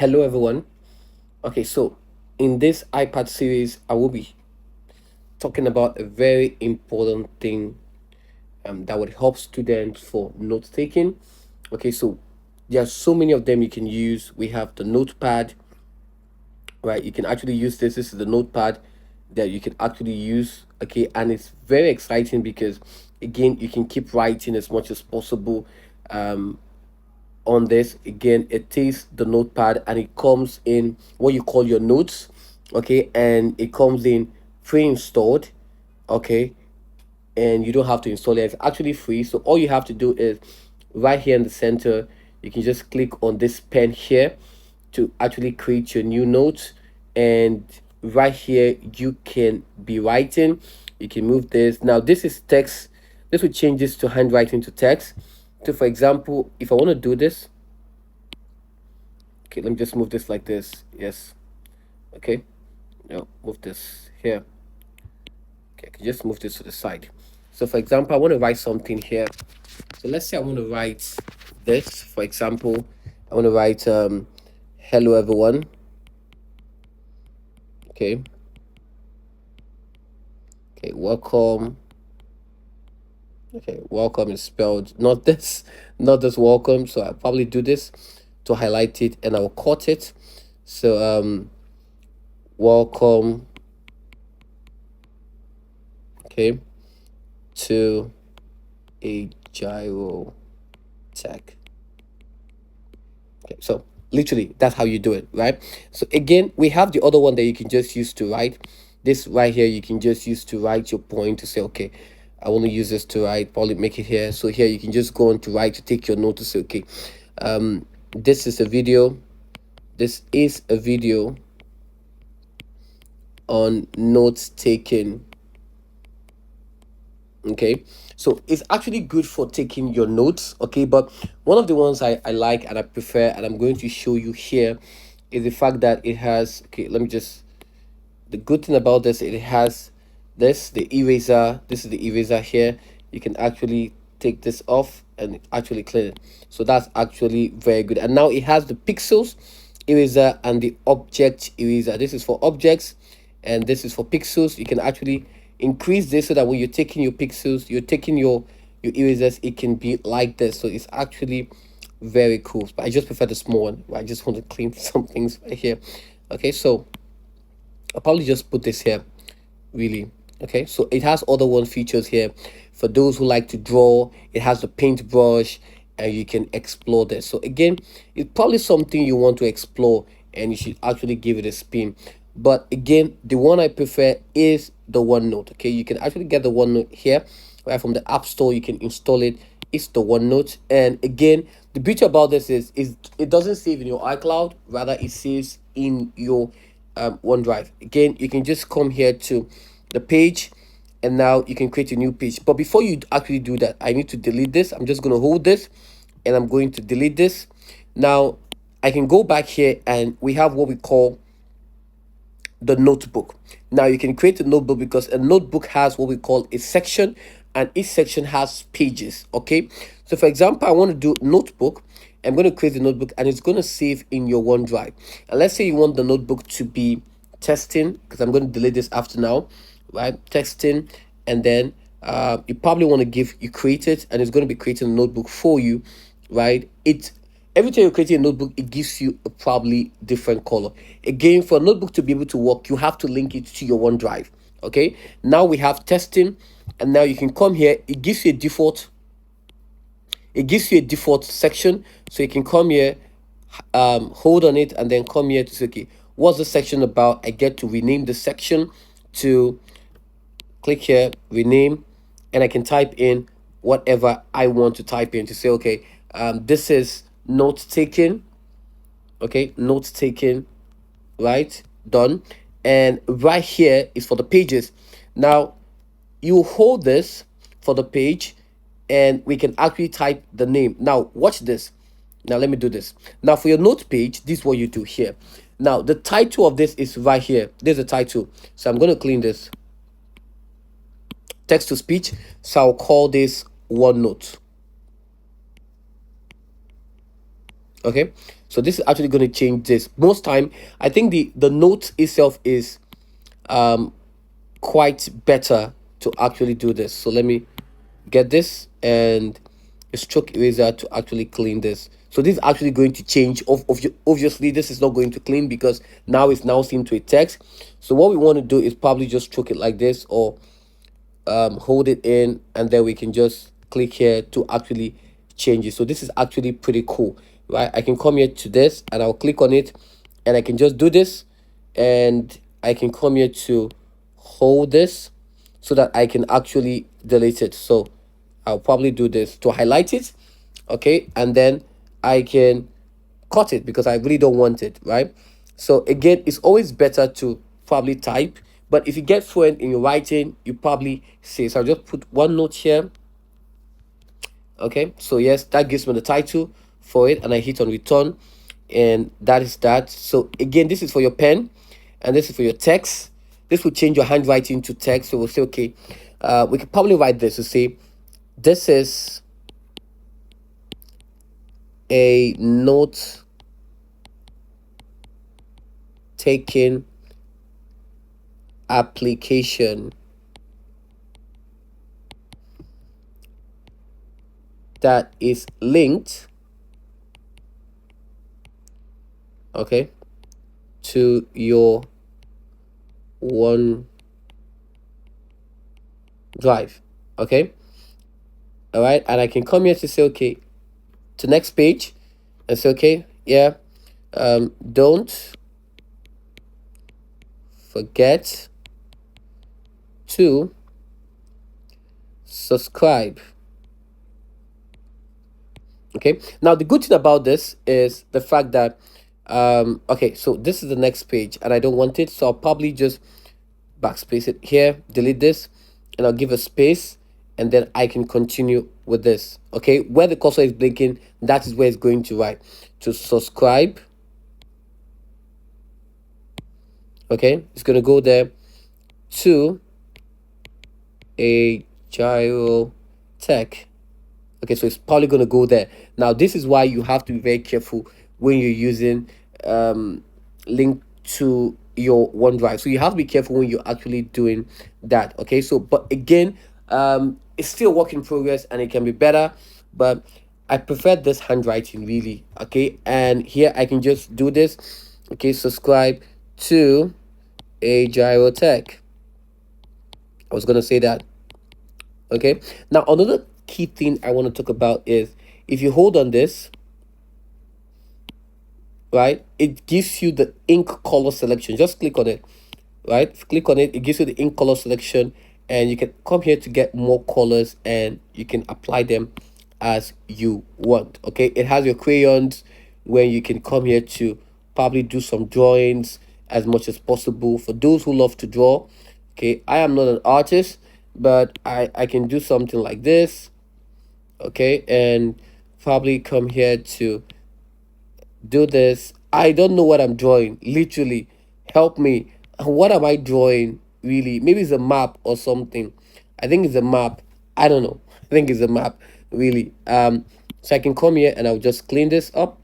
Hello everyone. Okay, so in this iPad series, I will be talking about a very important thing that would help students for note taking. Okay, so there are so many of them you can use. We have the notepad, right? You can actually use this. This is the notepad that you can actually use. Okay, and it's very exciting because again, you can keep writing as much as possible. Um, on this again, it is the notepad and it comes in what you call your notes. Okay, and it comes in pre-installed. Okay, and you don't have to install it. It's actually free, so all you have to do is right here in the center, you can just click on this pen here to actually create your new notes. And right here you can be writing. You can move this. Now this is text. This will change this to handwriting to text. So for example, if I want to do this, okay, let me just move this like this. Yes. Okay. Now move this here. Okay, I can just move this to the side. So for example, I want to write something here. So let's say I want to write this. For example, I want to write hello everyone. Okay. Okay, welcome. Okay, welcome is spelled not this, not this welcome. So I'll probably do this to highlight it and I'll cut it. So welcome, okay, to Ajiro Tech. Okay, so literally that's how you do it, right? So again, we have the other one that you can just use to write. This right here, you can just use to write your point to say, okay, I want to use this to write, probably make it here. So here you can just go on to write to take your note to say, okay, this is a video. This is a video on notes taken. Okay, so it's actually good for taking your notes. Okay, but one of the ones I like and I prefer and I'm going to show you here is the fact that it has, okay, let me just, the good thing about this, it has this, the eraser. This is the eraser here. You can actually take this off and actually clean it. So that's actually very good. And now it has the pixels eraser and the object eraser. This is for objects and this is for pixels. You can actually increase this so that when you're taking your pixels, you're taking your erasers, it can be like this. So it's actually very cool, but I just prefer the small one. I just want to clean some things right here. Okay, so I'll probably just put this here, really. Okay, so it has other one features here for those who like to draw. It has the paintbrush and you can explore this. So again, it's probably something you want to explore and you should actually give it a spin. But again, the one I prefer is the OneNote. Okay, you can actually get the OneNote here right from the App Store. You can install it. It's the OneNote. And again, the beauty about this is it doesn't save in your iCloud, rather it saves in your OneDrive. Again, you can just come here to the page and now you can create a new page. But before you actually do that, I need to delete this. I'm just going to hold this and I'm going to delete this. Now I can go back here and we have what we call the notebook. Now you can create a notebook because a notebook has what we call a section and each section has pages. Okay, so for example, I want to do notebook. I'm going to create the notebook and it's going to save in your OneDrive. And let's say you want the notebook to be testing, because I'm going to delete this after now, right? Testing, and then you probably want to give, you create it and it's going to be creating a notebook for you, right? Every time you're creating a notebook, it gives you a probably different color. Again, for a notebook to be able to work, you have to link it to your OneDrive. Okay, now we have testing, and now you can come here. It gives you a default. It gives you a default section, so you can come here, hold on it, and then come here to say, okay, what's the section about? I get to rename the section to click here, rename, and I can type in whatever I want to type in to say, okay, this is note taking. Okay, note taking, right? Done. And right here is for the pages. Now you hold this for the page and we can actually type the name. Now watch this. Now let me do this. Now for your note page, this is what you do here. Now the title of this is right here. There's a title. So I'm going to clean this. Text to speech. So I'll call this OneNote. Okay, so this is actually going to change this. Most time I think the note itself is um quite better to actually do this. So let me get this and a stroke eraser to actually clean this. So this is actually going to change. Obviously this is not going to clean because now it's now seen to a text. So what we want to do is probably just stroke it like this, or hold it in, and then we can just click here to actually change it. So this is actually pretty cool, right? I can come here to this and I'll click on it, and I can just do this, and I can come here to hold this so that I can actually delete it. So I'll probably do this to highlight it, okay, and then I can cut it because I really don't want it, right? So again, it's always better to probably type, but if you get fluent in your writing, you probably say. So I'll just put one note here. Okay, so yes, that gives me the title for it, and I hit on return, and that is that. So again, this is for your pen, and this is for your text. This will change your handwriting to text. So we'll say, okay, we could probably write this to say, this is a note taking application that is linked, okay, to your OneDrive. Okay, all right, and I can come here to say, okay, to next page, and say, okay, yeah, don't forget to subscribe. Okay, now the good thing about this is the fact that okay, so this is the next page and I don't want it, so I'll probably just backspace it here, delete this, and I'll give a space, and then I can continue with this. Okay, where the cursor is blinking, that is where it's going to write to subscribe. Okay, it's going to go there to Ajiro Tech. Okay, so it's probably going to go there. Now this is why you have to be very careful when you're using link to your OneDrive. So you have to be careful when you're actually doing that. Okay, so but again, it's still work in progress and it can be better, but I prefer this handwriting really. Okay, and here I can just do this. Okay, subscribe to Ajiro Tech. I was gonna say that. Okay, now another key thing I want to talk about is if you hold on this, right, it gives you the ink color selection. Just click on it, right? Click on it, it gives you the ink color selection, and you can come here to get more colors and you can apply them as you want. Okay, it has your crayons where you can come here to probably do some drawings as much as possible for those who love to draw. Okay, I am not an artist, but I can do something like this. Okay, and probably come here to do this. I don't know what I'm drawing, literally. Help me. What am I drawing really? Maybe it's a map or something. I think it's a map. I don't know. I think it's a map really. So I can come here and I'll just clean this up,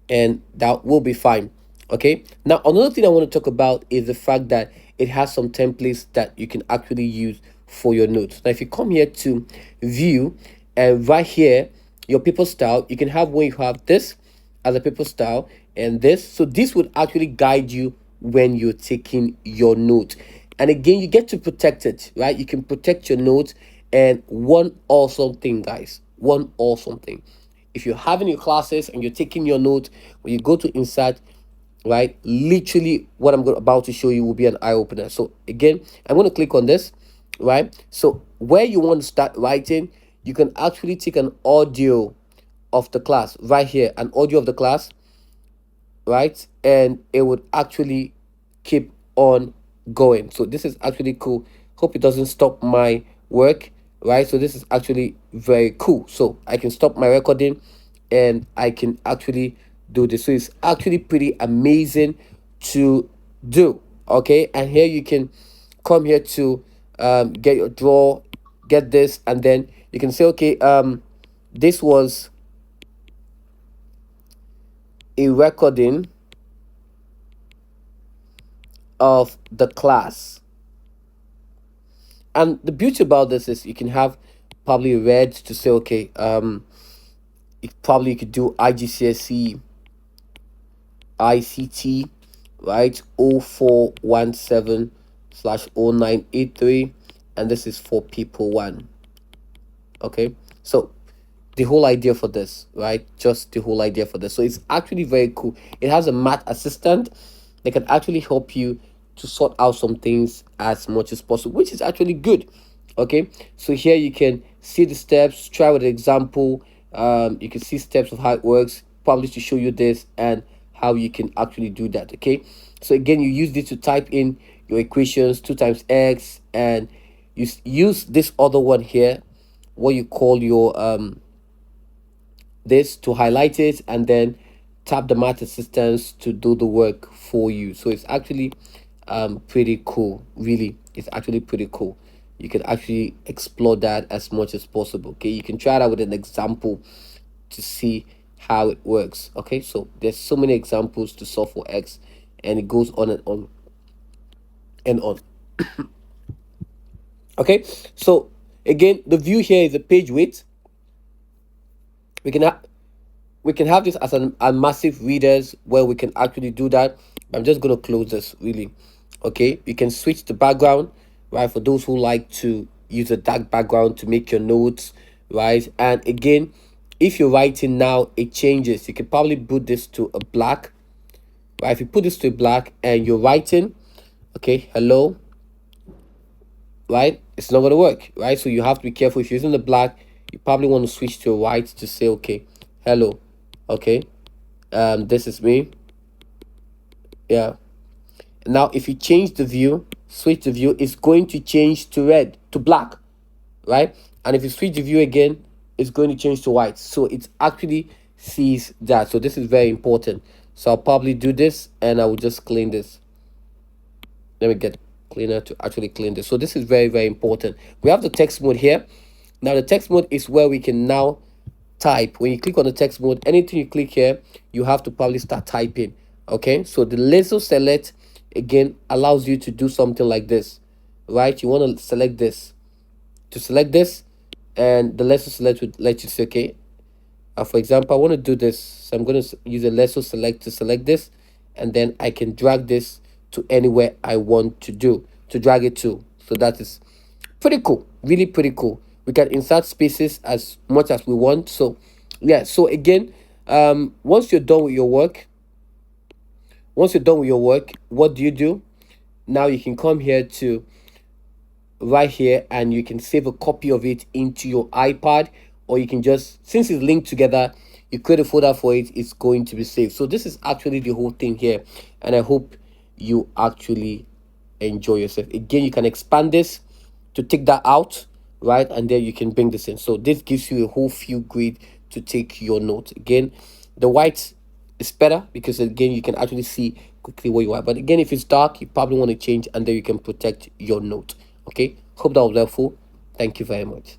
and that will be fine. Okay, now another thing I want to talk about is the fact that it has some templates that you can actually use for your notes. Now if you come here to view, and right here your paper style, you can have when you have this as a paper style and this, so this would actually guide you when you're taking your note. And again, you get to protect it, right? You can protect your notes. And one awesome thing, guys, one awesome thing, if you're having your classes and you're taking your notes, when you go to insert, right, literally what about to show you will be an eye opener. So again, I'm going to click on this, right? So where you want to start writing, you can actually take an audio of the class right here, an audio of the class, right, and it would actually keep on going. So this is actually cool. Hope it doesn't stop my work, right? So this is actually very cool. So I can stop my recording and I can actually do this. So it's actually pretty amazing to do. Okay, and here you can come here to get your draw, get this, and then you can say, okay, this was a recording of the class. And the beauty about this is you can have probably red to say, okay, probably you could do IGCSE, ICT, right? 0417 slash 0983, and this is for people one. Okay, so the whole idea for this, right? Just the whole idea for this. So it's actually very cool. It has a math assistant that can actually help you to sort out some things as much as possible, which is actually good. Okay, so here you can see the steps, try with an example. You can see steps of how it works, probably to show you this and how you can actually do that. Okay, so again, you use this to type in your equations, 2 times x, and you use this other one here, what you call your this to highlight it, and then tap the math assistance to do the work for you. So it's actually pretty cool. Really, it's actually pretty cool. You can actually explore that as much as possible. Okay, you can try it out with an example to see how it works. Okay, so there's so many examples to solve for x, and it goes on and on and on. Okay, so again, the view here is the page width. We can have this as a massive readers where we can actually do that. I'm just going to close this really. Okay, you can switch the background, right, for those who like to use a dark background to make your notes, right? And again, if you're writing now, it changes. You can probably put this to a black, right? If you put this to a black and you're writing, okay, hello, right, it's not going to work, right? So you have to be careful. If you're using the black, you probably want to switch to a white to say, okay, hello, okay, this is me. Yeah, now if you change the view, switch the view, it's going to change to red, to black, right? And if you switch the view again, it's going to change to white. So it actually sees that. So this is very important. So I'll probably do this and I will just clean this. Let me get cleaner to actually clean this. So this is very, very important. We have the text mode here. Now the text mode is where we can now type. When you click on the text mode, anything you click here, you have to probably start typing. Okay, so the laser select again allows you to do something like this, right? You want to select this, and the laser select would let you say, okay, for example, I want to do this, so I'm going to use a lasso select to select this, and then I can drag this to anywhere I want to drag it to. So that is pretty cool, really pretty cool. We can insert spaces as much as we want. So yeah, so again, once you're done with your work, what do? Now you can come here to right here and you can save a copy of it into your iPad, or you can just, since it's linked together, you create a folder for it, it's going to be saved. So this is actually the whole thing here, and I hope you actually enjoy yourself. Again, you can expand this to take that out, right, and then you can bring this in. So this gives you a whole few grid to take your notes. Again, the white is better because again you can actually see quickly where you are, but again if it's dark you probably want to change, and then you can protect your note. Okay, hope that was helpful. Thank you very much.